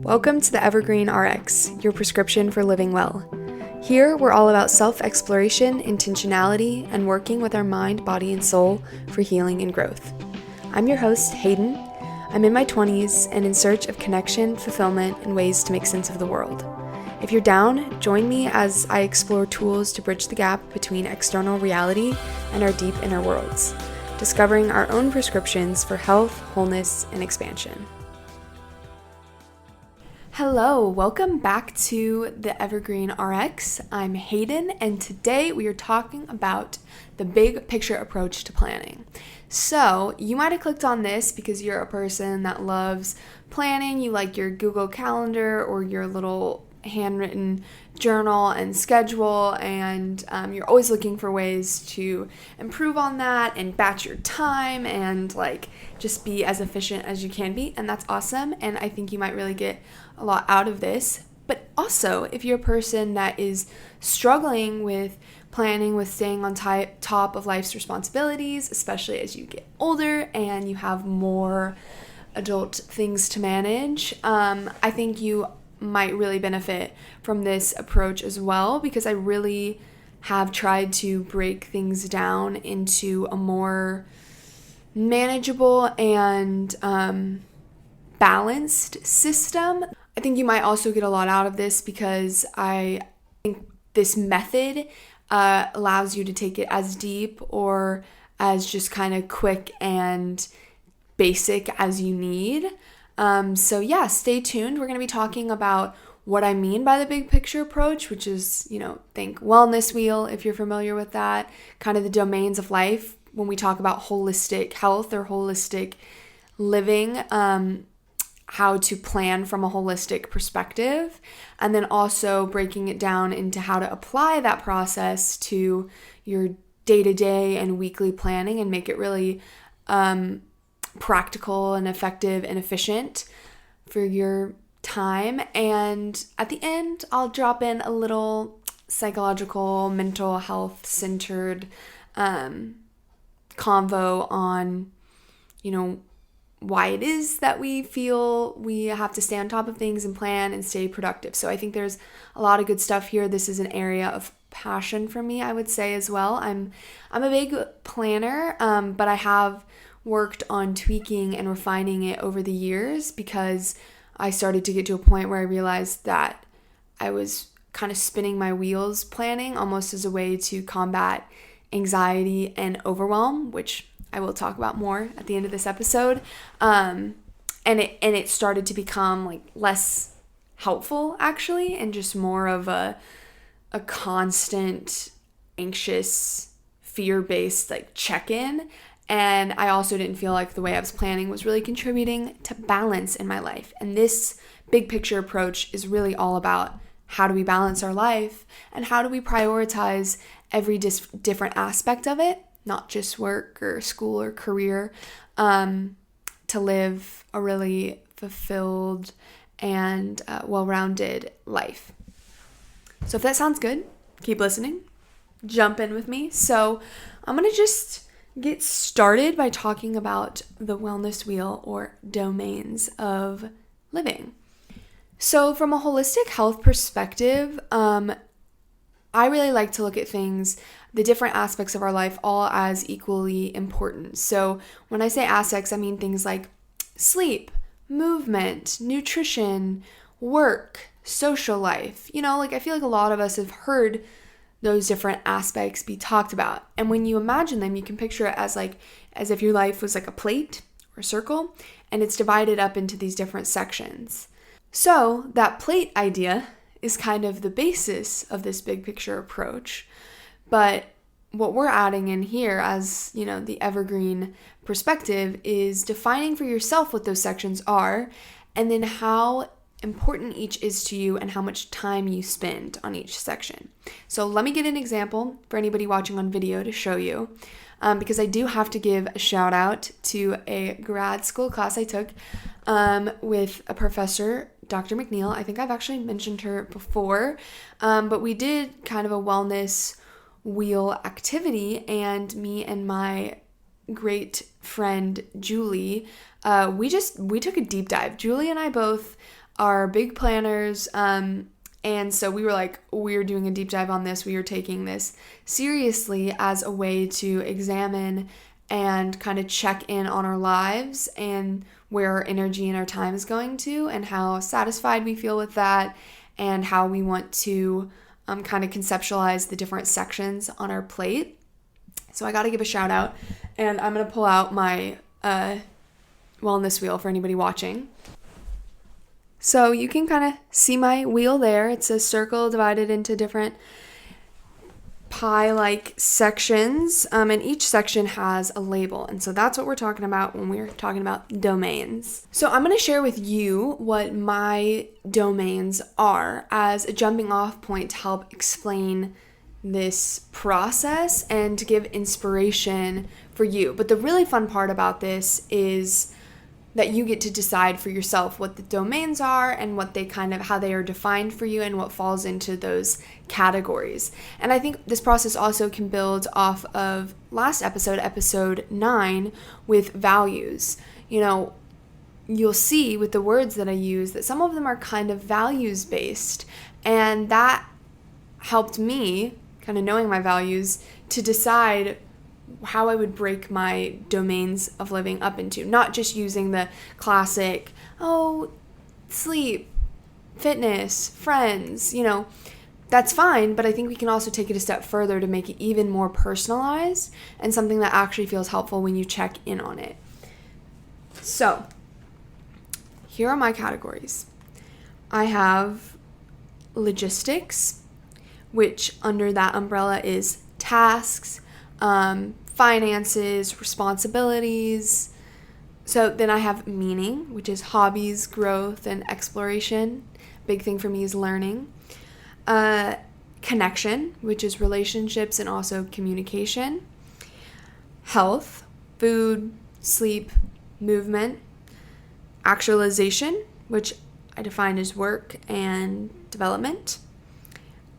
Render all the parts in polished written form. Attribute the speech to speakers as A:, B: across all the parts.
A: Welcome to the Evergreen RX, your prescription for living well. Here, we're all about self-exploration, intentionality, and working with our mind, body, and soul for healing and growth. I'm your host, Hayden. I'm in my 20s and in search of connection, fulfillment, and ways to make sense of the world. If you're down, join me as I explore tools to bridge the gap between external reality and our deep inner worlds, discovering our own prescriptions for health, wholeness, and expansion. Hello, welcome back to the Evergreen RX. I'm Hayden, and today we are talking about the big picture approach to planning. So, you might have clicked on this because you're a person that loves planning. You like your Google Calendar or your little handwritten journal and schedule, and you're always looking for ways to improve on that and batch your time and just be as efficient as you can be, and that's awesome. And I think you might really get a lot out of this. But also, if you're a person that is struggling with planning, with staying on top of life's responsibilities, especially as you get older and you have more adult things to manage, I think you might really benefit from this approach as well, because I really have tried to break things down into a more manageable and balanced system. I think you might also get a lot out of this because I think this method allows you to take it as deep or as just kind of quick and basic as you need. So yeah, stay tuned. We're going to be talking about what I mean by the big picture approach, which is, think wellness wheel, if you're familiar with that, kind of the domains of life when we talk about holistic health or holistic living, how to plan from a holistic perspective, and then also breaking it down into how to apply that process to your day-to-day and weekly planning and make it really practical and effective and efficient for your time. And at the end, I'll drop in a little psychological, mental health centered convo on, why it is that we feel we have to stay on top of things and plan and stay productive. So I think there's a lot of good stuff here. This is an area of passion for me, I would say, as well. I'm a big planner, but I have worked on tweaking and refining it over the years because I started to get to a point where I realized that I was kind of spinning my wheels planning almost as a way to combat anxiety and overwhelm, which I will talk about more at the end of this episode. And it started to become less helpful actually, and just more of a constant anxious, fear-based check-in. And I also didn't feel like the way I was planning was really contributing to balance in my life. And this big picture approach is really all about how do we balance our life and how do we prioritize every different aspect of it, not just work or school or career, to live a really fulfilled and well-rounded life. So if that sounds good, keep listening, jump in with me. So I'm going to just get started by talking about the wellness wheel or domains of living. So from a holistic health perspective, I really like to look at things, the different aspects of our life, all as equally important. So when I say aspects, I mean things like sleep, movement, nutrition, work, social life. I feel like a lot of us have heard those different aspects be talked about. And when you imagine them, you can picture it as if your life was like a plate or a circle, and it's divided up into these different sections. So that plate idea is kind of the basis of this big picture approach. But what we're adding in here as, the evergreen perspective is defining for yourself what those sections are, and then how important each is to you and how much time you spend on each section. So let me get an example for anybody watching on video to show you, because I do have to give a shout out to a grad school class I took with a professor, Dr. McNeil. I think I've actually mentioned her before, but we did kind of a wellness wheel activity, and me and my great friend Julie, we took a deep dive. Julie and I both are big planners. And so we were like, we're doing a deep dive on this. We are taking this seriously as a way to examine and kind of check in on our lives and where our energy and our time is going to, and how satisfied we feel with that, and how we want to kind of conceptualize the different sections on our plate. So I got to give a shout out, and I'm going to pull out my wellness wheel for anybody watching. So you can kind of see my wheel there. It's a circle divided into different pie-like sections, and each section has a label. And so that's what we're talking about when we're talking about domains. So I'm going to share with you what my domains are as a jumping off point to help explain this process and to give inspiration for you. But the really fun part about this is that you get to decide for yourself what the domains are and what they kind of, how they are defined for you and what falls into those categories. And I think this process also can build off of last episode, episode 9, with values. You know, you'll see with the words that I use that some of them are kind of values based, and that helped me, kind of knowing my values, to decide how I would break my domains of living up into. Not just using the classic, sleep, fitness, friends, that's fine, but I think we can also take it a step further to make it even more personalized and something that actually feels helpful when you check in on it. So, here are my categories. I have logistics, which under that umbrella is tasks, finances, responsibilities. So then I have meaning, which is hobbies, growth, and exploration. Big thing for me is learning. Connection, which is relationships and also communication. Health, food, sleep, movement. Actualization, which I define as work and development.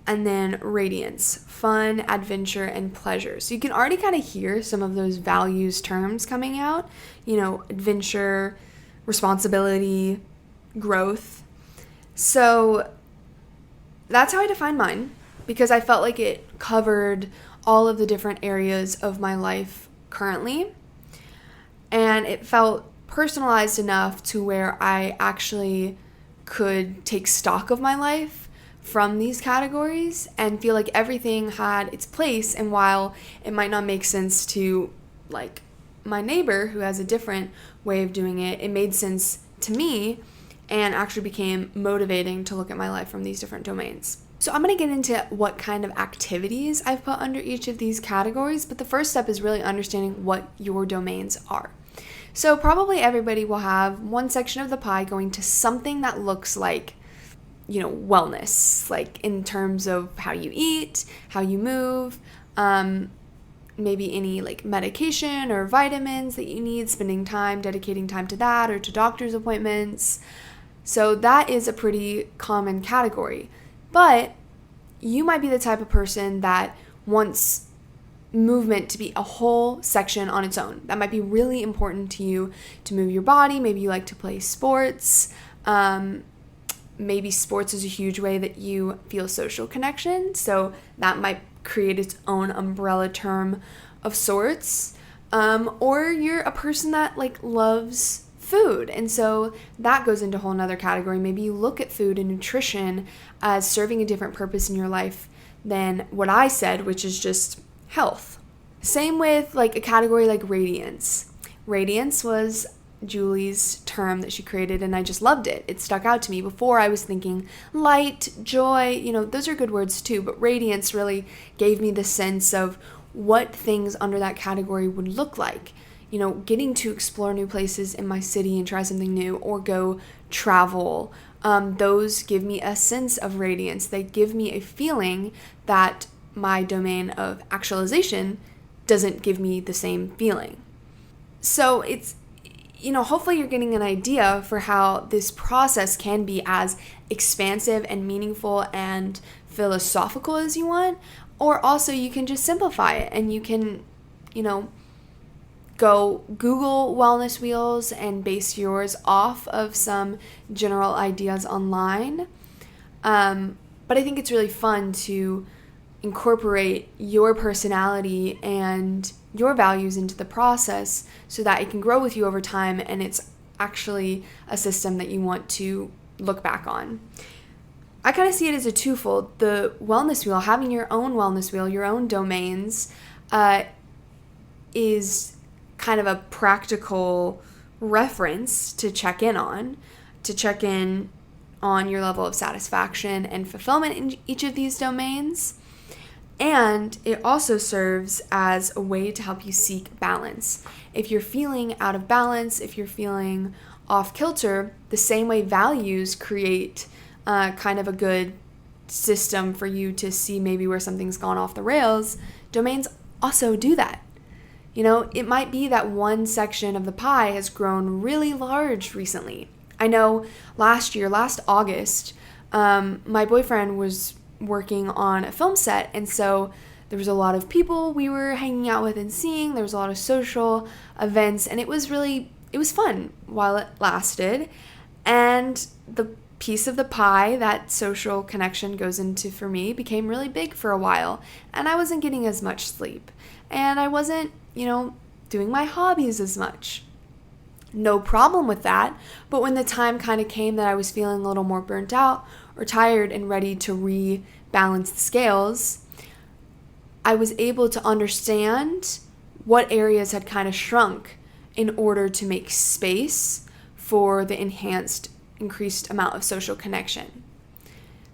A: And then radiance, fun, adventure, and pleasure. So you can already kind of hear some of those values terms coming out, adventure, responsibility, growth. So that's how I define mine, because I felt like it covered all of the different areas of my life currently. And it felt personalized enough to where I actually could take stock of my life from these categories and feel like everything had its place. And while it might not make sense to like my neighbor who has a different way of doing it, it made sense to me and actually became motivating to look at my life from these different domains. So I'm going to get into what kind of activities I've put under each of these categories, but the first step is really understanding what your domains are. So probably everybody will have one section of the pie going to something that looks like wellness, like in terms of how you eat, how you move, maybe any like medication or vitamins that you need, spending time, dedicating time to that or to doctor's appointments. So that is a pretty common category. But you might be the type of person that wants movement to be a whole section on its own. That might be really important to you to move your body. Maybe you like to play sports. Maybe sports is a huge way that you feel social connection, so that might create its own umbrella term of sorts. Or you're a person that loves food, and so that goes into a whole nother category. Maybe you look at food and nutrition as serving a different purpose in your life than what I said, which is just health. Same with a category like radiance. Radiance was Julie's term that she created, and I just loved it. It stuck out to me. Before I was thinking light, joy, those are good words too, but radiance really gave me the sense of what things under that category would look like. Getting to explore new places in my city and try something new, or go travel. Those give me a sense of radiance. They give me a feeling that my domain of actualization doesn't give me the same feeling. So it's hopefully you're getting an idea for how this process can be as expansive and meaningful and philosophical as you want, or also you can just simplify it and you can, go Google wellness wheels and base yours off of some general ideas online. But I think it's really fun to incorporate your personality and your values into the process so that it can grow with you over time and it's actually a system that you want to look back on. I kind of see it as a twofold. The wellness wheel, having your own wellness wheel, your own domains, is kind of a practical reference to check in on your level of satisfaction and fulfillment in each of these domains. And it also serves as a way to help you seek balance. If you're feeling out of balance, if you're feeling off kilter, the same way values create kind of a good system for you to see maybe where something's gone off the rails, domains also do that. You know, it might be that one section of the pie has grown really large recently. I know last August, my boyfriend was working on a film set, and so there was a lot of people we were hanging out with and seeing. There was a lot of social events, and it was fun while it lasted. And the piece of the pie that social connection goes into for me became really big for a while, and I wasn't getting as much sleep, and I wasn't, doing my hobbies as much. No problem with that, but when the time kind of came that I was feeling a little more burnt out or tired and ready to rebalance the scales, I was able to understand what areas had kind of shrunk in order to make space for the increased amount of social connection.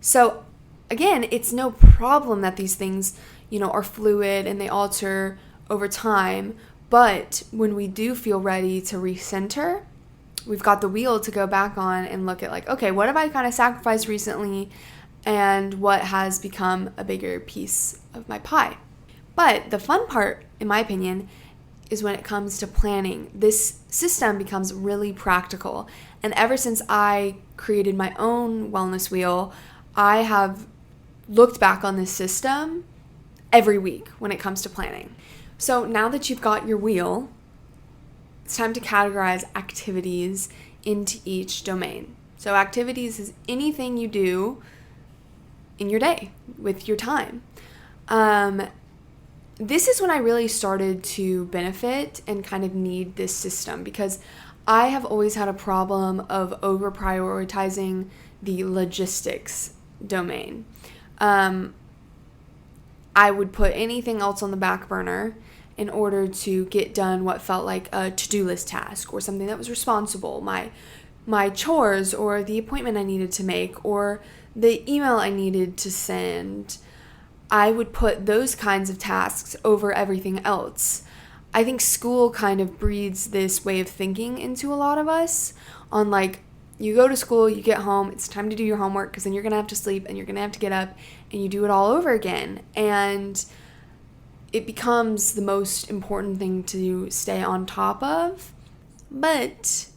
A: So again, it's no problem that these things, are fluid and they alter over time. But when we do feel ready to recenter, we've got the wheel to go back on and look at okay, what have I kind of sacrificed recently and what has become a bigger piece of my pie? But the fun part, in my opinion, is when it comes to planning. This system becomes really practical. And ever since I created my own wellness wheel, I have looked back on this system every week when it comes to planning. So now that you've got your wheel, it's time to categorize activities into each domain. So activities is anything you do in your day with your time. This is when I really started to benefit and kind of need this system, because I have always had a problem of over prioritizing the logistics domain. I would put anything else on the back burner in order to get done what felt like a to-do list task or something that was responsible, my chores or the appointment I needed to make or the email I needed to send. I would put those kinds of tasks over everything else. I think school kind of breeds this way of thinking into a lot of us on you go to school, you get home, it's time to do your homework because then you're going to have to sleep and you're going to have to get up and you do it all over again. And it becomes the most important thing to stay on top of. But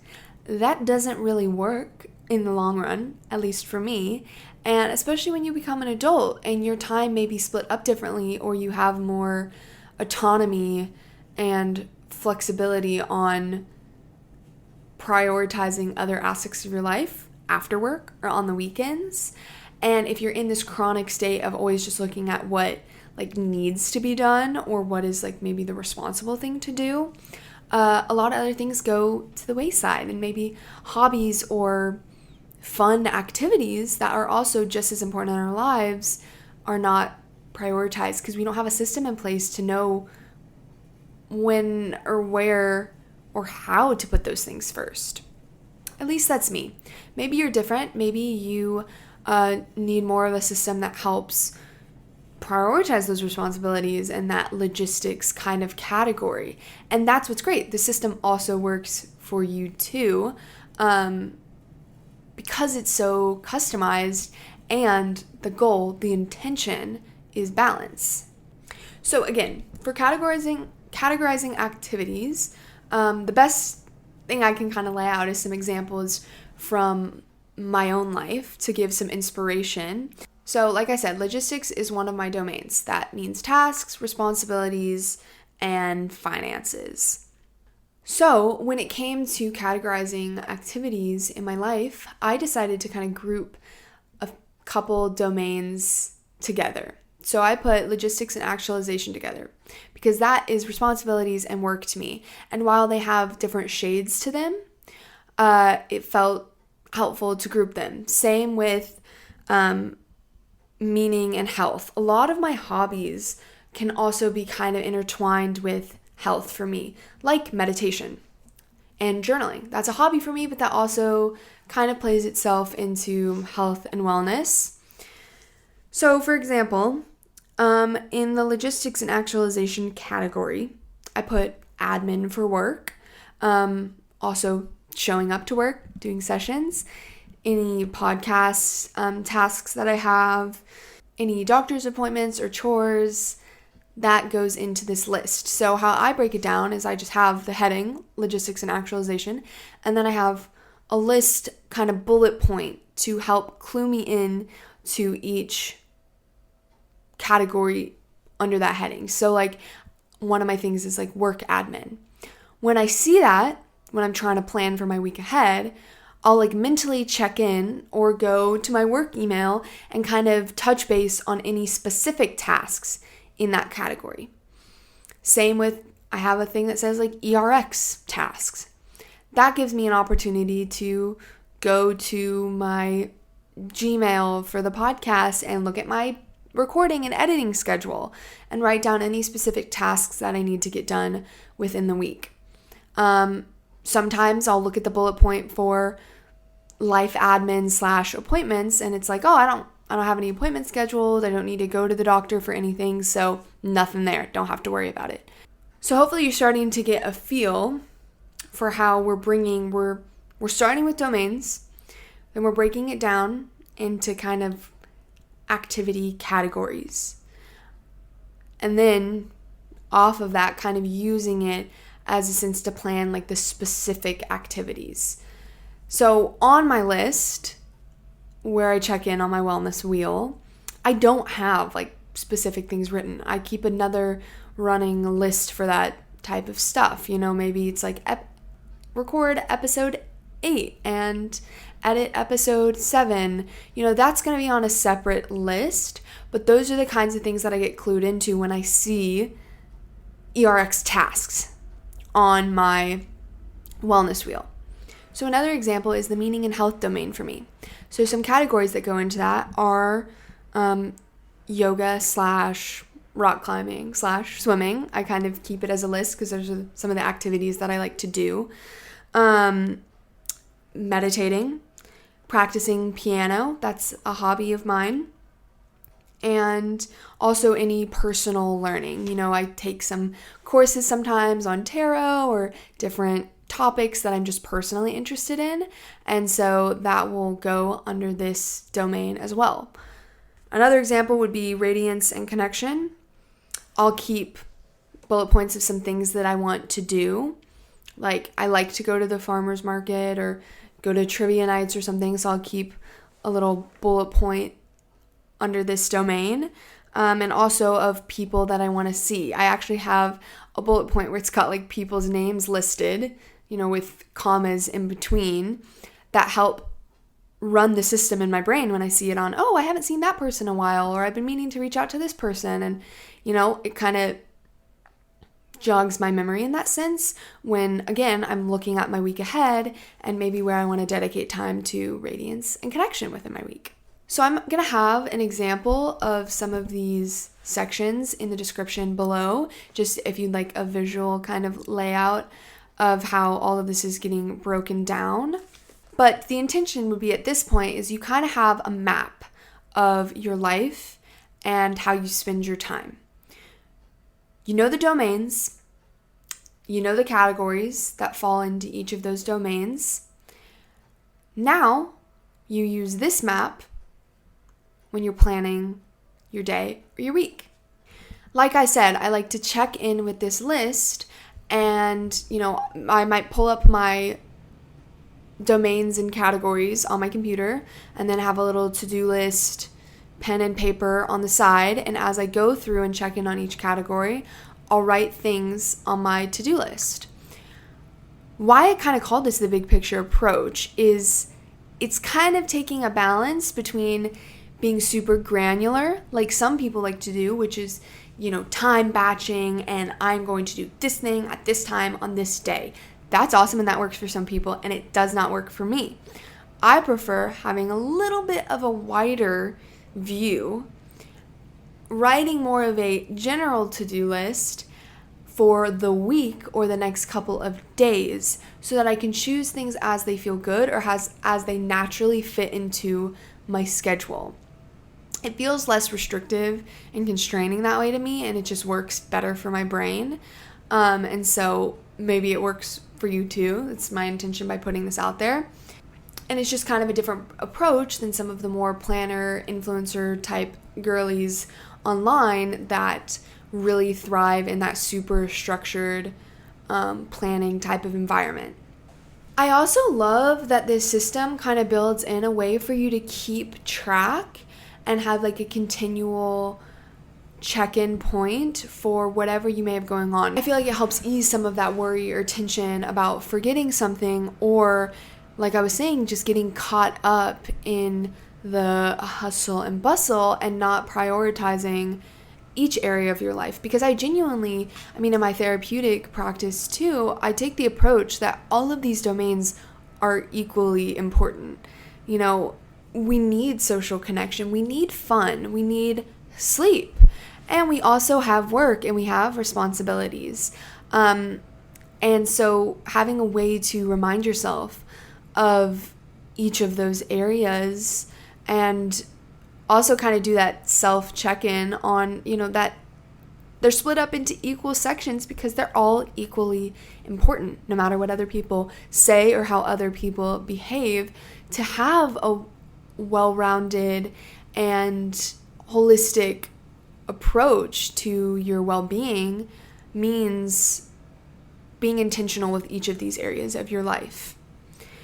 A: that doesn't really work in the long run, at least for me. And especially when you become an adult and your time may be split up differently or you have more autonomy and flexibility on prioritizing other aspects of your life after work or on the weekends. And if you're in this chronic state of always just looking at what needs to be done or what is maybe the responsible thing to do, a lot of other things go to the wayside, and maybe hobbies or fun activities that are also just as important in our lives are not prioritized because we don't have a system in place to know when or where or how to put those things first. At least that's me. Maybe you're different. Maybe you need more of a system that helps prioritize those responsibilities and that logistics kind of category. And that's what's great. The system also works for you too, because it's so customized and the goal, the intention is balance. So again, for categorizing activities, the best thing I can kind of lay out is some examples from my own life to give some inspiration. So like I said, logistics is one of my domains. That means tasks, responsibilities, and finances. So when it came to categorizing activities in my life, I decided to kind of group a couple domains together. So I put logistics and actualization together because that is responsibilities and work to me. And while they have different shades to them, it felt helpful to group them. Same with meaning and health. A lot of my hobbies can also be kind of intertwined with health for me, like meditation and journaling. That's a hobby for me, but that also kind of plays itself into health and wellness. So, for example, in the logistics and actualization category, I put admin for work, also showing up to work, doing sessions, any podcasts, tasks that I have, any doctor's appointments or chores, that goes into this list. So how I break it down is I just have the heading, logistics and actualization, and then I have a list kind of bullet point to help clue me in to each category under that heading. So like one of my things is like work admin. When I see that, when I'm trying to plan for my week ahead, I'll like mentally check in or go to my work email and kind of touch base on any specific tasks in that category. Same with, I have a thing that says like ERX tasks. That gives me an opportunity to go to my Gmail for the podcast and look at my recording and editing schedule and write down any specific tasks that I need to get done within the week. Sometimes I'll look at the bullet point for life admin / appointments and it's like, oh, I don't have any appointments scheduled. I don't need to go to the doctor for anything. So nothing there. Don't have to worry about it. So hopefully you're starting to get a feel for how we're starting with domains, then we're breaking it down into kind of activity categories. And then off of that, kind of using it as a sense to plan like the specific activities. So on my list, where I check in on my wellness wheel, I don't have like specific things written. I keep another running list for that type of stuff. You know, maybe it's like record episode 8 and edit episode 7. You know, that's going to be on a separate list, but those are the kinds of things that I get clued into when I see ERX tasks on my wellness wheel. So another example is the meaning and health domain for me. So some categories that go into that are yoga / rock climbing / swimming. I kind of keep it as a list because those are some of the activities that I like to do. Meditating, practicing piano, that's a hobby of mine. And also any personal learning. You know, I take some courses sometimes on tarot or different topics that I'm just personally interested in, and so that will go under this domain as well. Another example would be radiance and connection. I'll keep bullet points of some things that I want to do. Like I like to go to the farmer's market or go to trivia nights or something, so I'll keep a little bullet point under this domain. And also of people that I want to see. I actually have a bullet point where it's got like people's names listed, you know, with commas in between that help run the system in my brain when I see it on, oh, I haven't seen that person in a while, or I've been meaning to reach out to this person. And, you know, it kind of jogs my memory in that sense when, again, I'm looking at my week ahead and maybe where I want to dedicate time to radiance and connection within my week. So I'm going to have an example of some of these sections in the description below, just if you'd like a visual kind of layout of how all of this is getting broken down. But the intention would be at this point is you kind of have a map of your life and how you spend your time. You know the domains, you know the categories that fall into each of those domains. Now you use this map when you're planning your day or your week. Like I said, I like to check in with this list and, you know, I might pull up my domains and categories on my computer and then have a little to-do list, pen and paper on the side. And as I go through and check in on each category, I'll write things on my to-do list. why I kind of called this the big picture approach is it's kind of taking a balance between being super granular, like some people like to do, which is, time batching, and I'm going to do this thing at this time on this day. That's awesome, and that works for some people, and it does not work for me. I prefer having a little bit of a wider view, writing more of a general to-do list for the week or the next couple of days so that I can choose things as they feel good or as they naturally fit into my schedule. It feels less restrictive and constraining that way to me, and it just works better for my brain. And so maybe it works for you too. It's my intention by putting this out there. And it's just kind of a different approach than some of the more planner, influencer type girlies online that really thrive in that super structured planning type of environment. I also love that this system kind of builds in a way for you to keep track and have like a continual check-in point for whatever you may have going on. I feel like it helps ease some of that worry or tension about forgetting something, or like I was saying, just getting caught up in the hustle and bustle and not prioritizing each area of your life. Because I genuinely, in my therapeutic practice too, I take the approach that all of these domains are equally important. We need social connection, we need fun, we need sleep, and we also have work and we have responsibilities. And so having a way to remind yourself of each of those areas and also kind of do that self check-in on, that they're split up into equal sections because they're all equally important, no matter what other people say or how other people behave. To have a well-rounded and holistic approach to your well-being means being intentional with each of these areas of your life.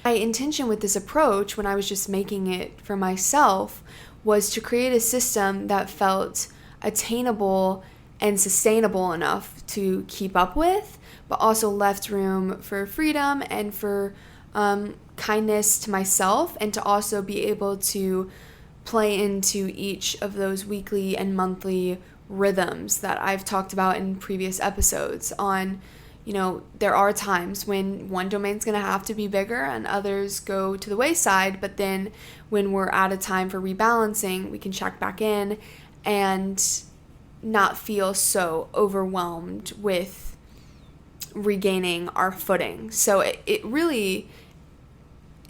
A: My intention with this approach, when I was just making it for myself, was to create a system that felt attainable and sustainable enough to keep up with, but also left room for freedom and for kindness to myself, and to also be able to play into each of those weekly and monthly rhythms that I've talked about in previous episodes on, there are times when one domain's going to have to be bigger and others go to the wayside, but then when we're at a time for rebalancing, we can check back in and not feel so overwhelmed with regaining our footing. So it's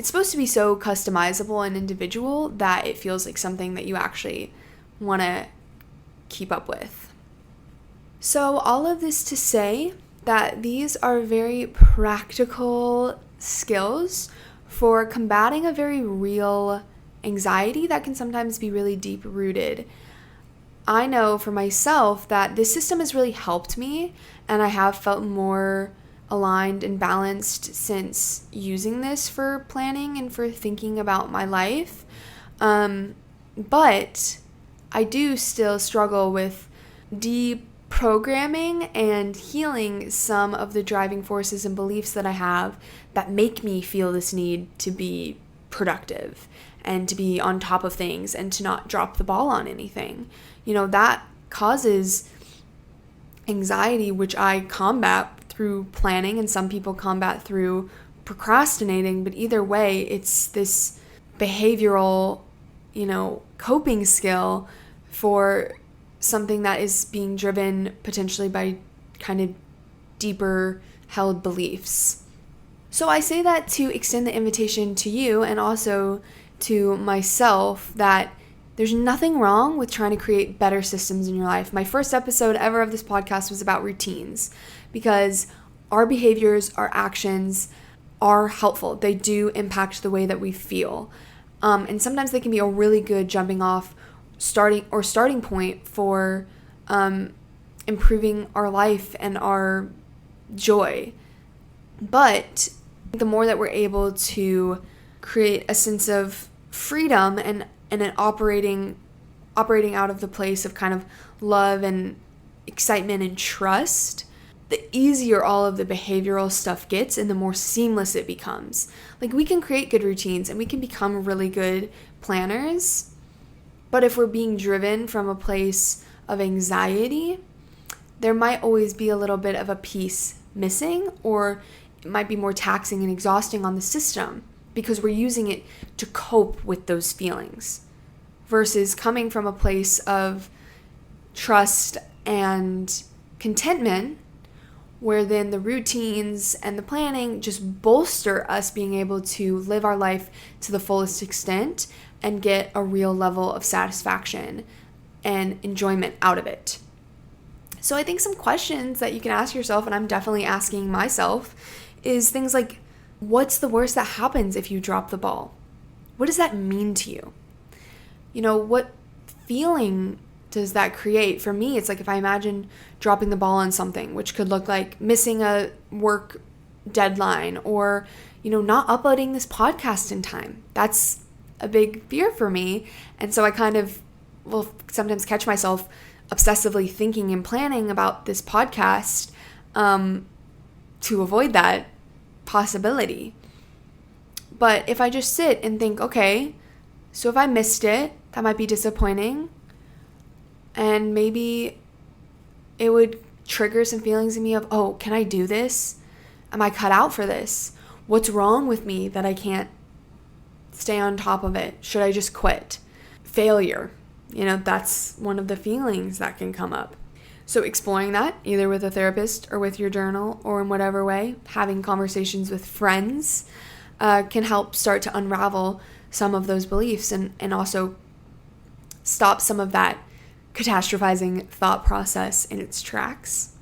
A: supposed to be so customizable and individual that it feels like something that you actually want to keep up with. So all of this to say that these are very practical skills for combating a very real anxiety that can sometimes be really deep-rooted. I know for myself that this system has really helped me, and I have felt more aligned and balanced since using this for planning and for thinking about my life. But I do still struggle with deprogramming and healing some of the driving forces and beliefs that I have that make me feel this need to be productive and to be on top of things and to not drop the ball on anything. That causes anxiety, which I combat through planning, and some people combat through procrastinating. But either way, it's this behavioral, coping skill for something that is being driven potentially by kind of deeper held beliefs. So I say that to extend the invitation to you and also to myself that there's nothing wrong with trying to create better systems in your life. My first episode ever of this podcast was about routines, because our behaviors, our actions are helpful. They do impact the way that we feel. And sometimes they can be a really good jumping off starting point for improving our life and our joy. But the more that we're able to create a sense of freedom and an operating out of the place of kind of love and excitement and trust, the easier all of the behavioral stuff gets and the more seamless it becomes. Like, we can create good routines and we can become really good planners, but if we're being driven from a place of anxiety, there might always be a little bit of a piece missing, or it might be more taxing and exhausting on the system because we're using it to cope with those feelings, versus coming from a place of trust and contentment, where then the routines and the planning just bolster us being able to live our life to the fullest extent and get a real level of satisfaction and enjoyment out of it. So I think some questions that you can ask yourself, and I'm definitely asking myself, is things like, what's the worst that happens if you drop the ball? What does that mean to you? What feeling does that create? For me, it's like if I imagine dropping the ball on something, which could look like missing a work deadline or, not uploading this podcast in time. That's a big fear for me. And so I kind of will sometimes catch myself obsessively thinking and planning about this podcast to avoid that possibility. But if I just sit and think, okay, so if I missed it, that might be disappointing. And maybe it would trigger some feelings in me of, oh, can I do this? Am I cut out for this? What's wrong with me that I can't stay on top of it? Should I just quit? Failure. That's one of the feelings that can come up. So exploring that, either with a therapist or with your journal or in whatever way, having conversations with friends can help start to unravel some of those beliefs and also stop some of that catastrophizing thought process in its tracks.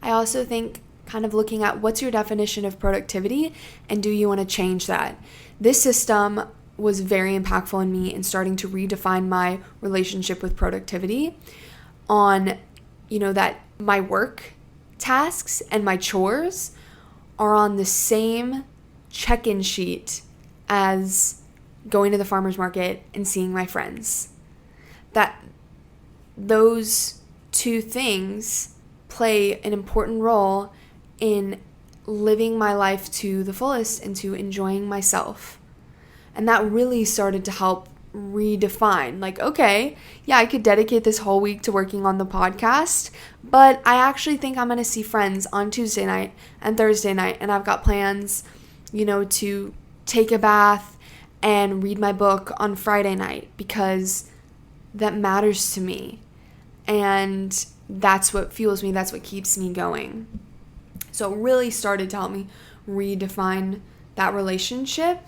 A: I also think kind of looking at what's your definition of productivity and do you want to change that? This system was very impactful in me in starting to redefine my relationship with productivity on, that my work tasks and my chores are on the same check-in sheet as going to the farmer's market and seeing my friends. That those two things play an important role in living my life to the fullest and to enjoying myself. And that really started to help redefine, like, okay, yeah, I could dedicate this whole week to working on the podcast, but I actually think I'm going to see friends on Tuesday night and Thursday night, and I've got plans, to take a bath and read my book on Friday night because that matters to me. And that's what fuels me. That's what keeps me going. So it really started to help me redefine that relationship.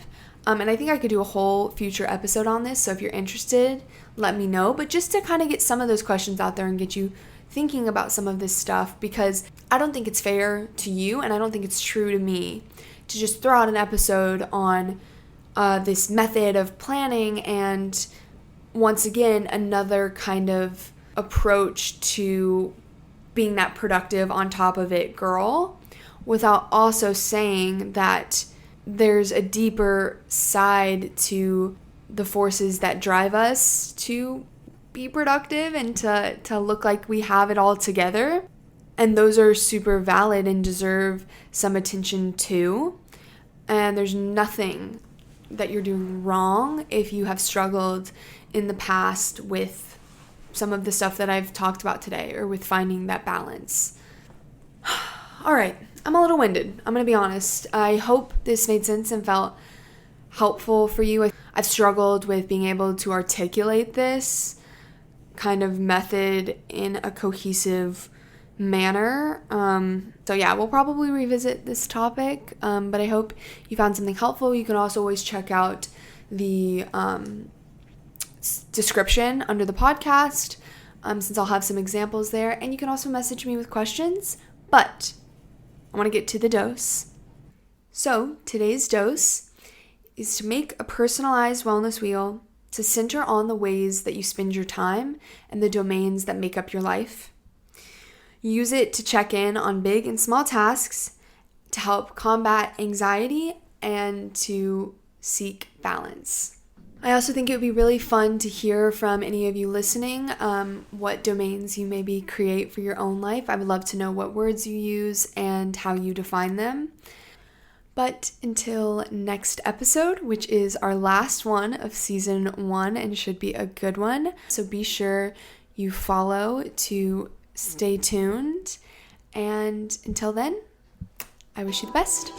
A: And I think I could do a whole future episode on this. So if you're interested, let me know. But just to kind of get some of those questions out there and get you thinking about some of this stuff, because I don't think it's fair to you and I don't think it's true to me to just throw out an episode on this method of planning and once again, another kind of approach to being that productive on top of it girl, without also saying that there's a deeper side to the forces that drive us to be productive and to look like we have it all together. And those are super valid and deserve some attention too. And there's nothing that you're doing wrong if you have struggled in the past with some of the stuff that I've talked about today or with finding that balance. All right, I'm a little winded. I'm going to be honest. I hope this made sense and felt helpful for you. I've struggled with being able to articulate this kind of method in a cohesive manner. So yeah, we'll probably revisit this topic, but I hope you found something helpful. You can also always check out the description under the podcast, since I'll have some examples there, and you can also message me with questions, but I want to get to the dose. So today's dose is to make a personalized wellness wheel to center on the ways that you spend your time and the domains that make up your life. Use it to check in on big and small tasks, to help combat anxiety, and to seek balance. I also think it would be really fun to hear from any of you listening what domains you maybe create for your own life. I would love to know what words you use and how you define them. But until next episode, which is our last one of season 1 and should be a good one, so be sure you follow to stay tuned. And until then, I wish you the best.